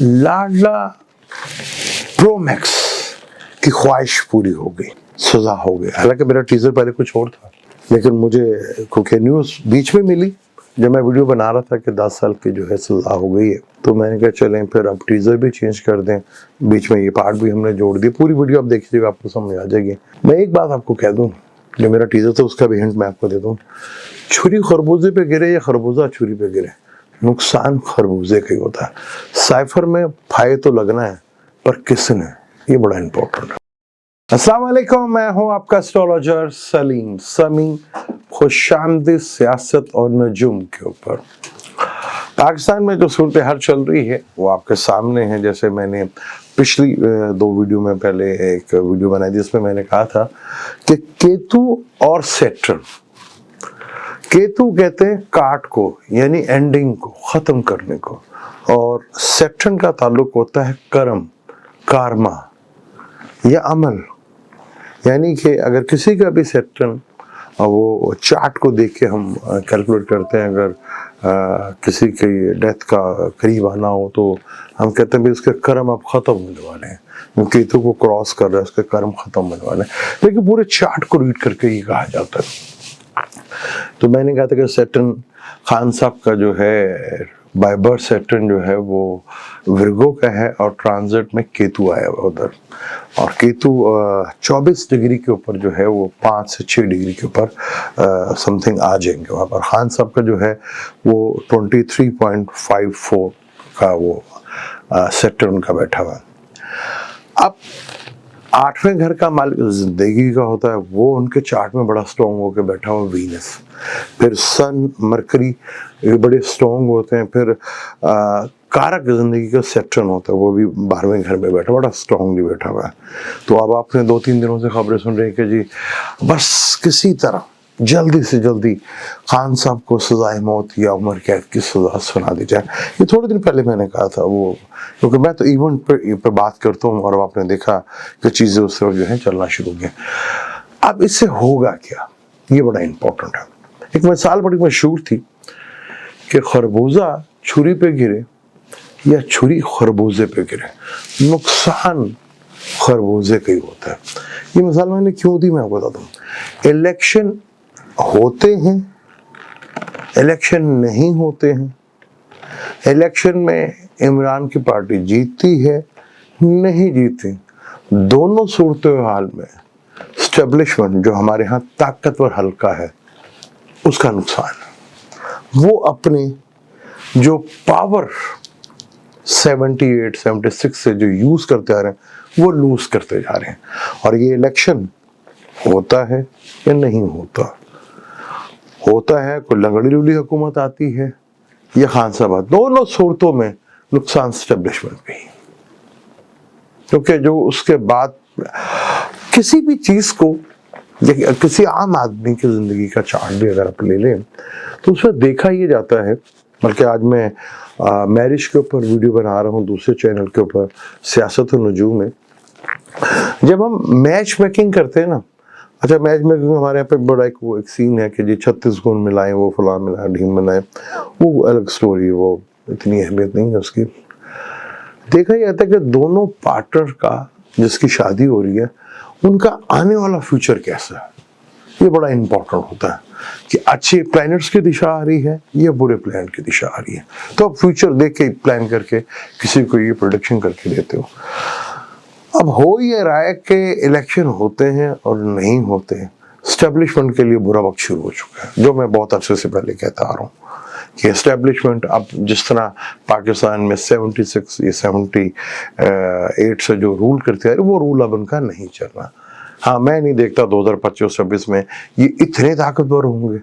लाडला pro max की ख्वाहिश पूरी हो गई, सजा हो गई। हालांकि मेरा टीजर पहले कुछ और था, लेकिन मुझे कुछ न्यूज़ बीच में मिली जब मैं वीडियो बना रहा था कि 10 साल की जो है सजा हो गई है। तो मैंने कहा चलें फिर अब टीजर भी चेंज कर दें, बीच में ये पार्ट भी हमने जोड़ दिया। पूरी वीडियो आप देखिएगा, आपको समझ आ जाएगी। मैं एक बात आपको कह दूं, जो मेरा टीजर था उसका भी हिंट मैं आपको दे दूं। छुरी खरबूजे पे गिरे या खरबूजा छुरी पे गिरे, नुकसान खरबूजे का ही होता है। साइफर में फाये तो लगना है, पर किसने, ये बड़ा इंपॉर्टेंट है। अस्सलाम वालेकुम, मैं हूं आपका एस्ट्रोलॉजर सलीम समी। खुशामदीद सियासत और नजूम के ऊपर। पाकिस्तान में जो सूरत हाल चल रही है वो आपके सामने है। जैसे मैंने पिछली 2 वीडियो में पहले एक वीडियो बनाई जिसमें मैंने कहा था कि केतु और सैटर्न, केतु कहते हैं काट को, यानी एंडिंग को, खत्म करने को, और सैटर्न का ताल्लुक होता है कर्म, कारमा या अमल। यानी कि अगर किसी का भी सैटर्न, वो चार्ट को देख के हम कैलकुलेट करते हैं, अगर किसी की डेथ का करीब आना हो तो हम कहते हैं भी उसके कर्म अब खत्म होने वाले हैं, केतु को क्रॉस कर रहा है, उसके कर्म खत्म होने वाले हैं। लेकिन पूरे चार्ट को रीड करके ये कहा जाता है। तो मैंने कहा था कि सैटर्न खान साहब का जो है बाय बर्थ सैटर्न जो है वो विर्गो का है और ट्रांजिट में केतु आया हुआ उधर। और केतु 24 डिग्री के ऊपर जो है वो 5 से 6 डिग्री के ऊपर समथिंग आ जाएंगे वहाँ पर। खान साहब का जो है वो 23.54 का वो सैटर्न का बैठा हुआ। अब 8वें घर का मालिक जिंदगी का होता है, वो उनके चार्ट में बड़ा स्ट्रॉन्ग होकर बैठा हुआ वीनस। फिर सन, मरकरी, ये बड़े स्ट्रॉन्ग होते हैं। फिर कारक जिंदगी का सैटर्न होता है, वो भी 12वें घर में बैठा, बड़ा स्ट्रॉन्गली बैठा हुआ है। तो अब आपने 2-3 दिनों से खबरें सुन रहे हैं कि जी बस किसी तरह जल्दी से जल्दी खान साहब को सजाए मौत या उम्र कैद की सजा सुना दी जाए। ये थोड़े दिन पहले मैंने कहा था वो, क्योंकि मैं तो इवेंट पे बात करता हूँ और आपने देखा कि चीज़ें उस तरफ जो है चलना शुरू हो गई। अब इससे होगा क्या, ये बड़ा इंपॉर्टेंट है। एक मिसाल बड़ी मशहूर थी कि खरबूजा छुरी पे गिरे या छुरी खरबूजे पे गिरे, नुकसान खरबूजे का ही होता है। ये मिसाल मैंने क्यों दी मैं आपको बताता हूँ। इलेक्शन होते हैं, इलेक्शन नहीं होते हैं। इलेक्शन में इमरान की पार्टी जीतती है, नहीं जीतती, दोनों सूरत हाल में एस्टेब्लिशमेंट जो हमारे यहाँ ताकतवर हल्का है उसका नुकसान है। वो अपने जो पावर 78-76 से जो यूज करते आ रहे हैं वो लूज करते जा रहे हैं। और ये इलेक्शन होता है या नहीं होता, होता है कोई लंगड़ी लूली हुकूमत आती है या खान साहब, दोनों सूरतों में नुकसान एस्टेब्लिशमेंट पे ही। क्योंकि जो उसके बाद किसी भी चीज को, किसी आम आदमी की जिंदगी का चार्ट भी अगर आप ले लें तो उसमें देखा ये जाता है। बल्कि आज मैं मैरिज के ऊपर वीडियो बना रहा हूँ दूसरे चैनल के ऊपर, सियासत और नजूम में। जब हम मैच मेकिंग करते हैं ना, अच्छा मैच मेकिंग हमारे यहाँ पे बड़ा एक सीन है कि जी 36 गुण मिलाएं, वो फलां मिलाएं, ढीम मिलाएं, वो अलग स्टोरी है, वो इतनी अहमियत नहीं है उसकी। देखा जाता है कि दोनों पार्टनर का जिसकी शादी हो रही है उनका आने वाला फ्यूचर कैसा है, ये बड़ा इंपॉर्टेंट होता है कि अच्छे प्लैनेट्स की दिशा आ रही है या बुरे प्लैनेट की दिशा आ रही है। तो आप फ्यूचर देख के प्लान करके किसी को ये प्रोडिक्शन करके देते हो। अब हो ये रहा है कि इलेक्शन होते हैं और नहीं होते हैं, एस्टेब्लिशमेंट के लिए बुरा वक्त शुरू हो चुका है, जो मैं बहुत अरसे से पहले कहता आ रहा हूँ कि एस्टेब्लिशमेंट अब जिस तरह पाकिस्तान में 76 या 78 से जो रूल करते हैं वो रूल अब उनका नहीं चल रहा। हाँ, मैं नहीं देखता 2025-26 में ये इतने ताकतवर होंगे।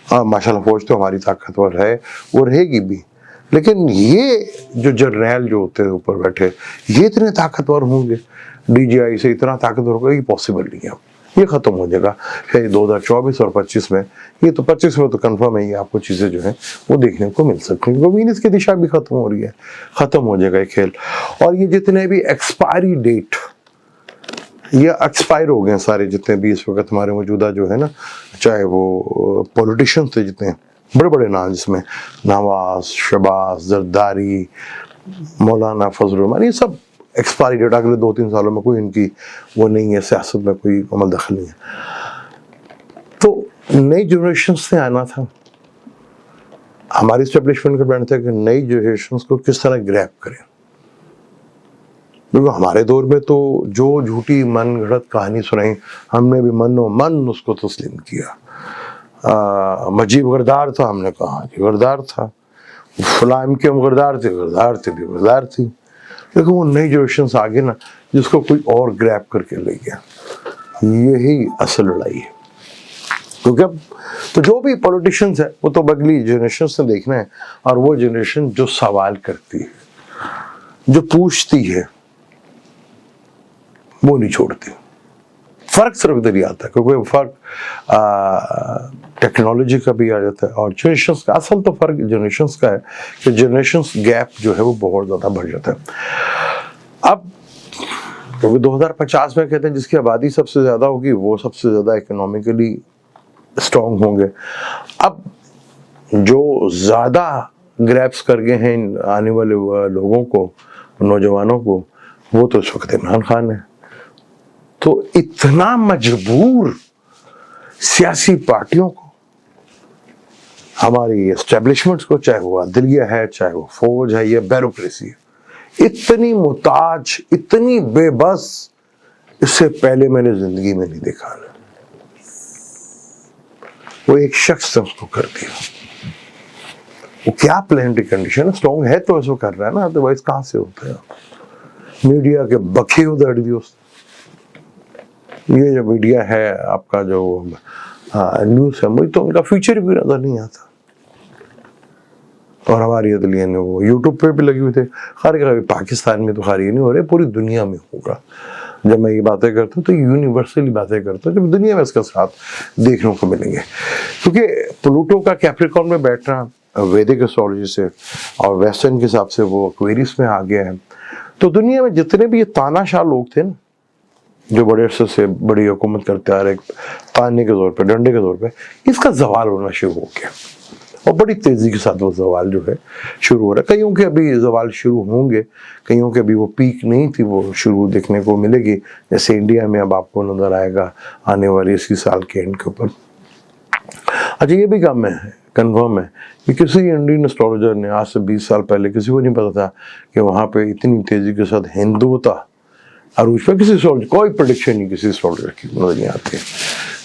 हाँ माशाल्लाह, फौज तो हमारी ताकतवर है, वो रहेगी भी, लेकिन ये जो जर्नैल जो होते हैं ऊपर बैठे ये इतने ताकतवर होंगे, DGI से इतना ताकतवर होगा, ये पॉसिबल नहीं है। ये खत्म हो जाएगा शायद 2024 और 25 में। ये तो 25 में तो कंफर्म है, ये आपको चीजें जो है वो देखने को मिल सकती हैं। वीनस की दिशा भी खत्म हो रही है, खत्म हो जाएगा ये खेल। और ये जितने भी एक्सपायरी डेट ये एक्सपायर हो गए सारे, जितने भी इस वक्त हमारे मौजूदा जो है ना, चाहे वो पॉलिटिशियंस थे जितने बड़े बड़े नाम, जिसमें नवाज, शहबाज, जरदारी, मौलाना फजल रहमान, ये सब एक्सपायरी डेट, अगले 2-3 सालों में कोई इनकी वो नहीं है, सियासत में कोई अमल दखल नहीं है। तो नई जनरेशन से आना था, हमारी स्टेब्लिशमेंट का प्लान था कि नई जनरेशन को किस तरह ग्रैब करें। क्योंकि हमारे दौर में तो जो झूठी मन गढ़ंत कहानी सुनाई, हमने भी मनो मन उसको तस्लीम किया। मजीब गरदार था, हमने कहा कि गरदार था, फलाम के हम गरदार थे भी गरदार थी। लेकिन वो नई जनरेशन आगे ना, जिसको कोई और ग्रैब करके ले गया, यही असल लड़ाई है। क्योंकि अब तो जो भी पॉलिटिशियंस है वो तो अगली जनरेशन से देखना है, और वो जनरेशन जो सवाल करती है, जो पूछती है, वो नहीं छोड़ती। फर्क सिर्फ इधर ही आता है, क्योंकि फर्क टेक्नोलॉजी का भी आ जाता है, और जनरेशन का असल तो फर्क जनरेशन का है कि जनरेशन गैप जो है वो बहुत ज़्यादा बढ़ जाता है। अब क्योंकि 2050 में कहते हैं जिसकी आबादी सबसे ज़्यादा होगी वो सबसे ज़्यादा इकोनॉमिकली स्ट्रॉन्ग होंगे। अब जो ज़्यादा ग्रैब्स कर गए हैं आने वाले लोगों को, नौजवानों को, वो तो इस वक्त इमरान खान है। तो इतना मजबूर सियासी पार्टियों को, हमारी एस्टेब्लिशमेंट्स को, चाहे वो अदलिया है, चाहे वो फौज है, या ब्यूरोक्रेसी है, इतनी मुहताज, इतनी बेबस, इससे पहले मैंने जिंदगी में नहीं देखा। वो एक शख्स ने उसको कर दिया। वो क्या प्लानिटरी कंडीशन है, स्ट्रॉन्ग है तो ऐसा कर रहा है ना, अदरवाइज कहाँ से होता है। मीडिया के बखे उधड़ दिए उसने। ये जो मीडिया है आपका, जो न्यूज़ है, मुझे तो उनका फ्यूचर भी नजर नहीं आता। और हमारी अदलिया ने वो यूट्यूब पे भी लगे हुए थे। खैर पाकिस्तान में तो खैर ये नहीं हो रहे, पूरी दुनिया में होगा। जब मैं ये बातें करता हूँ तो यूनिवर्सली बातें करता हूँ, जब दुनिया में इसका साथ देखने को मिलेंगे। क्योंकि प्लूटो का कैप्रिकॉर्न में बैठना वैदिक एस्ट्रोलॉजी से और वेस्टर्न के हिसाब से वो एक्वेरियस में आ गया है। तो दुनिया में जितने भी ये तानाशाह लोग थे ना, जो बड़े अरसे से बड़ी हुकूमत करते आ रहे, ताने के तौर पे, डंडे के तौर पे, इसका जवाल होना शुरू हो गया, और बड़ी तेजी के साथ वो जवाल जो है शुरू हो रहा है। कईयों के अभी जवाल शुरू होंगे, कईयों के अभी वो पीक नहीं थी, वो शुरू देखने को मिलेगी। जैसे इंडिया में अब आपको नजर आएगा आने वाले इसी साल के एंड के ऊपर। अच्छा, ये भी काम है, कन्फर्म है कि किसी इंडियन एस्ट्रोलॉजर ने आज से 20 साल पहले, किसी को नहीं पता था कि वहाँ पे इतनी तेजी के साथ हिंदुता अरूज पे, किसी एस्ट्रोलॉजर, कोई प्रेडिक्शन नहीं किसी एस्ट्रोलॉजर की नजर नहीं आती,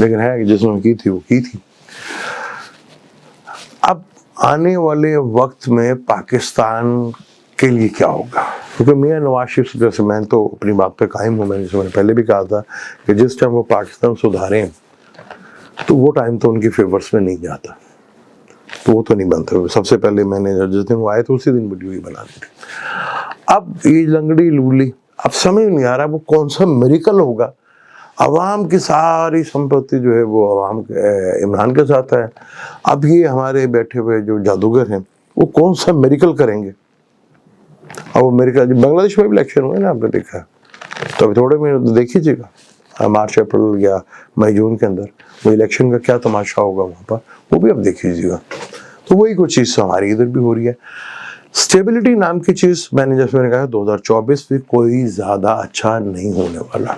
लेकिन है कि जिसने की थी वो की थी। अब आने वाले वक्त में पाकिस्तान के लिए क्या होगा, क्योंकि मियां नवाज शरीफ, जैसे मैं तो अपनी बात पे कायम हूँ, मैंने पहले भी कहा था कि जिस टाइम वो पाकिस्तान सुधारें तो वो टाइम तो उनकी फेवर्स में नहीं जाता, तो वो तो नहीं बनता। सबसे पहले मैंने जिस दिन वो आए तो उसी दिन वीडियो ही बना दी थी। अब ये लंगड़ी लूली, अब समझ नहीं आ रहा वो कौन सा मिरेकल होगा। अवाम की सारी संपत्ति जो है वो अवाम इमरान के साथ है। अब ये हमारे बैठे हुए जो जादूगर हैं वो कौन सा मिरेकल करेंगे। अब वो मिरेकल, बांग्लादेश में भी इलेक्शन हुए ना, आपने देखा, तो अभी थोड़े महीने देख लीजिएगा, मार्च अप्रैल या मई जून के अंदर वो इलेक्शन का क्या तमाशा होगा वहाँ पर, वो भी आप देख लीजिएगा। तो वही कुछ चीज़ हमारी इधर भी हो रही है। स्टेबिलिटी नाम की चीज़, जैसे मैंने कहा 2024 भी कोई ज़्यादा अच्छा नहीं होने वाला।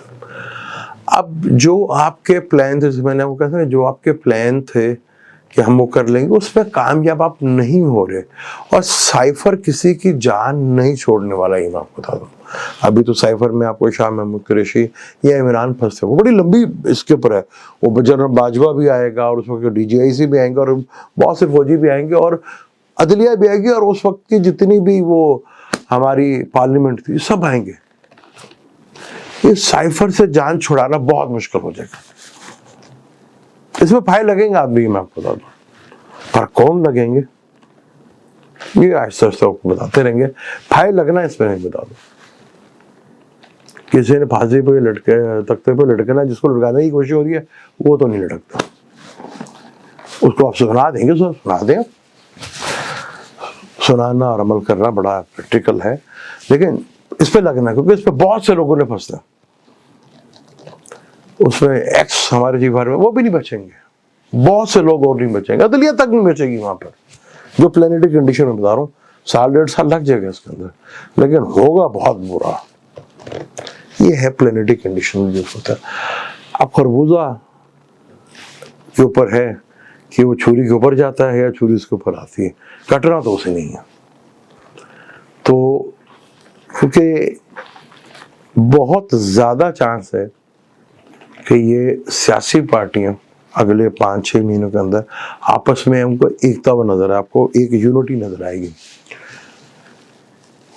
अब जो आपके प्लान थे, मैंने वो कहते हैं, जो आपके प्लान थे कि हम वो कर लेंगे, उसमें कामयाब आप नहीं हो रहे। और साइफर किसी की जान नहीं छोड़ने वाला, ये मैं आपको बता दूँ। अभी तो साइफर में आपको शाह महमूद कुरैशी या इमरान फंसते, वो बड़ी लंबी इसके ऊपर है। वो जनरल बाजवा भी आएगा, और उस वक्त DGIC भी आएंगे, और बहुत से फौजी भी आएंगे, और अदलिया भी आएगी, और उस वक्त की जितनी भी वो हमारी पार्लियामेंट थी सब आएंगे। ये साइफर से जान छुड़ाना बहुत मुश्किल हो जाएगा। इसमें फाइल लगेंगे आप भी, मैं आपको बता दूं, पर कौन लगेंगे ये आहिस्ता आहिस्ता आपको बताते रहेंगे। फाइल लगना इसमें नहीं बता दो। किसी ने फांसी पे लटके, तख्ते पे लटकना, जिसको लटकाने की कोशिश हो रही है वो तो नहीं लटकता, उसको आप सुना देंगे, सुना दें। सुनाना और अमल करना बड़ा प्रैक्टिकल है, लेकिन इस पे लगना, क्योंकि इस पे बहुत से लोगों ने फंसना। उसमें एक्स हमारे जीवन में वो भी नहीं बचेंगे, बहुत से लोग और नहीं बचेंगे, अदलिया तक नहीं बचेगी वहां पर। जो प्लानिटरी कंडीशन में बता रहा हूँ साल 1.5 साल लग जाएगा इसके अंदर, लेकिन होगा बहुत बुरा। ये है प्लेनेटरी कंडीशन जो होता है। अब खरबूजा के ऊपर है कि वो छुरी के ऊपर जाता है या छुरी उसके ऊपर आती है, कटना तो उसे नहीं है। तो क्योंकि बहुत ज़्यादा चांस है कि ये सियासी पार्टियां अगले 5-6 महीनों के अंदर आपस में हमको एकता नजर है, आपको एक यूनिटी नजर आएगी।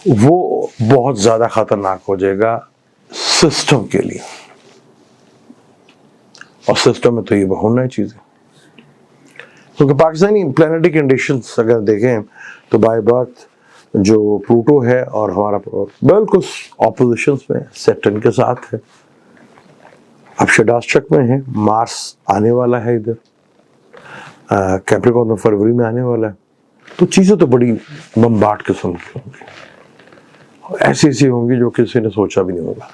वो बहुत ज़्यादा खतरनाक हो जाएगा सिस्टम के लिए, और सिस्टम में तो ये होना है चीज़ें, क्योंकि पाकिस्तानी प्लानिटरी कंडीशंस अगर देखें तो बाय बर्थ जो प्लूटो है और हमारा बिल्कुल ऑपोजिशंस में, सैटर्न के साथ है, अब शडाश्चक में है, मार्स आने वाला है इधर, कैप्रिकॉर्न में फरवरी में आने वाला है। तो चीज़ें तो बड़ी बम्बार्ड किस्म की होंगी, ऐसी होंगी जो किसी ने सोचा भी नहीं होगा।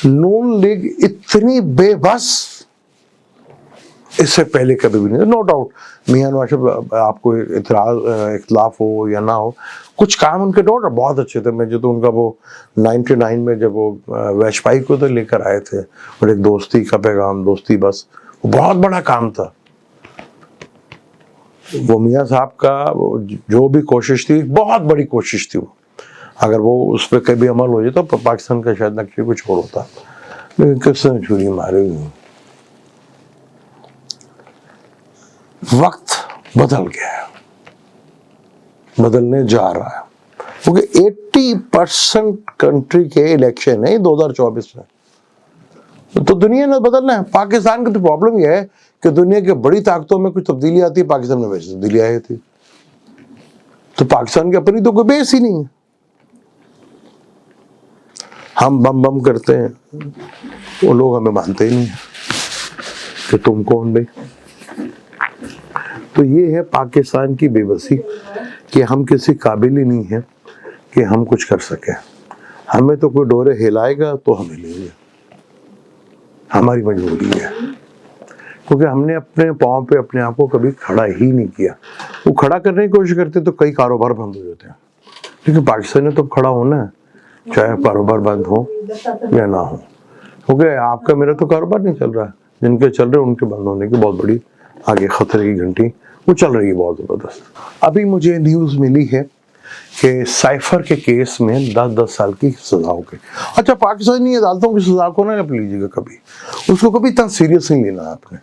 नून लीग इतनी बेबस इससे पहले कभी भी नहीं। नो डाउट मियां नवाज शरीफ आपको इख्तलाफ हो या ना हो, कुछ काम उनके डाउट बहुत अच्छे थे। मुझे तो उनका वो 99 में जब वो वाजपेयी को तो लेकर आए थे और एक दोस्ती का पैगाम, दोस्ती बस, वो बहुत बड़ा काम था। वो मियां साहब का जो भी कोशिश थी, बहुत बड़ी कोशिश थी वो, अगर वो उस पर कभी अमल हो जाए तो पाकिस्तान का शायद नक्शे कुछ और होता, लेकिन किसने छुरी मारी हुई। वक्त बदल गया है, बदलने जा रहा है, क्योंकि 80% कंट्री के इलेक्शन है 2024 में, तो दुनिया ने बदलना है। पाकिस्तान की तो प्रॉब्लम यह है कि दुनिया की बड़ी ताकतों में कुछ तब्दीली आती है, पाकिस्तान में वैसे तब्दीली आई थी, तो पाकिस्तान की अपनी तो कोई बेस ही नहीं है। हम बम बम करते हैं, वो लोग हमें मानते ही नहीं है कि तुम कौन भाई। तो ये है पाकिस्तान की बेबसी कि हम किसी काबिल ही नहीं है कि हम कुछ कर सकें। हमें तो कोई डोरे हिलाएगा तो हम हिलेंगे, हमारी मजबूरी है, क्योंकि हमने अपने पाँव पे अपने आप को कभी खड़ा ही नहीं किया। वो खड़ा करने की कोशिश करते तो कई कारोबार बंद हो जाते हैं, लेकिन पाकिस्तान ने तो खड़ा होना है, चाहे कारोबार बंद हो या ना हो, क्योंकि आपका मेरा तो कारोबार नहीं चल रहा है, जिनके चल रहे हैं उनके बंद होने की बहुत बड़ी आगे खतरे की घंटी वो चल रही है बहुत जबरदस्त। अभी मुझे न्यूज़ मिली है कि साइफर के केस में 10-10 साल की सजा हो गई। अच्छा, पाकिस्तानी अदालतों की सजा को ना आप लीजिएगा कभी, उसको कभी इतना सीरियस नहीं लेना आपने,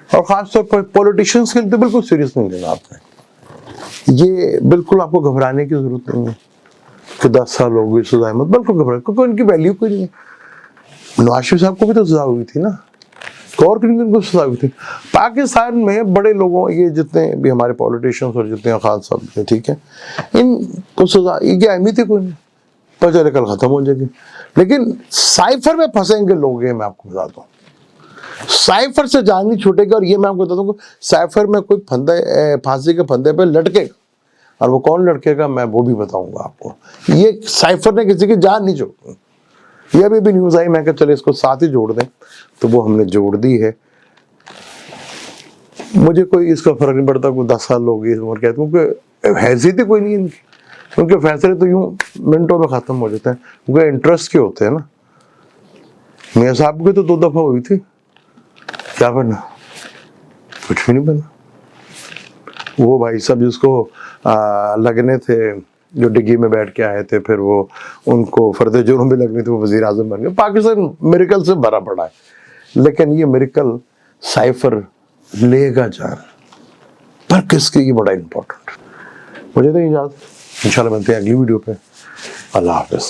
और खासतौर पर पॉलिटिशियंस के लिए तो बिल्कुल सीरियस नहीं लेना आपने। ये बिल्कुल आपको घबराने की जरूरत नहीं है कि 10 साल हो गई सजा, मत बिल्कुल घबराए, क्योंकि उनकी वैल्यू कोई नहीं है। नवाज शरीफ साहब को भी तो सजा हुई थी ना, और को सजा हुई थी। पाकिस्तान में बड़े लोगों, ये जितने भी हमारे पॉलिटिशियंस और जितने खान साहब थे, ठीक है, इनको सजा की अहमियत ही कोई नहीं, पर चले कल खत्म हो जाएगी। लेकिन साइफर में फंसेंगे लोग, ये मैं आपको बताता हूँ, साइफर से जान नहीं छूटेगी। और ये मैं आपको बताता हूँ, साइफर में कोई फंदे, फांसी के फंदे पे लटकेगा, और वो कौन लटकेगा मैं वो भी बताऊंगा आपको। ये साइफर ने किसी की जान नहीं छोड़ी। ये अभी भी न्यूज़ आई, मैं कहा चले इसको साथ ही जोड़ दें, तो वो हमने जोड़ दी है। मुझे कोई इसका फर्क नहीं पड़ता, कोई 10 साल हो गई उम्र कहते, क्योंकि हैसियत ही कोई नहीं इनकी, उनके फैसले तो यूं मिनटों में खत्म हो जाते हैं, क्योंकि इंटरेस्ट के होते हैं ना। मियां साहब की तो 2 दफा हुई थी, क्या बना? कुछ भी नहीं बना। वो भाई साहब जिसको लगने थे, जो डिग्गी में बैठ के आए थे, फिर वो उनको फर्दे जुर्म भी लगने थे, वो वजीर आजम बन गए। पाकिस्तान मिरेकल से भरा पड़ा है, लेकिन ये मिरेकल साइफर लेगा जान, पर किसके, ये बड़ा इंपॉर्टेंट। मुझे तो इजाजत, इंशाल्लाह मिलते हैं अगली वीडियो पे। अल्लाह हाफिज।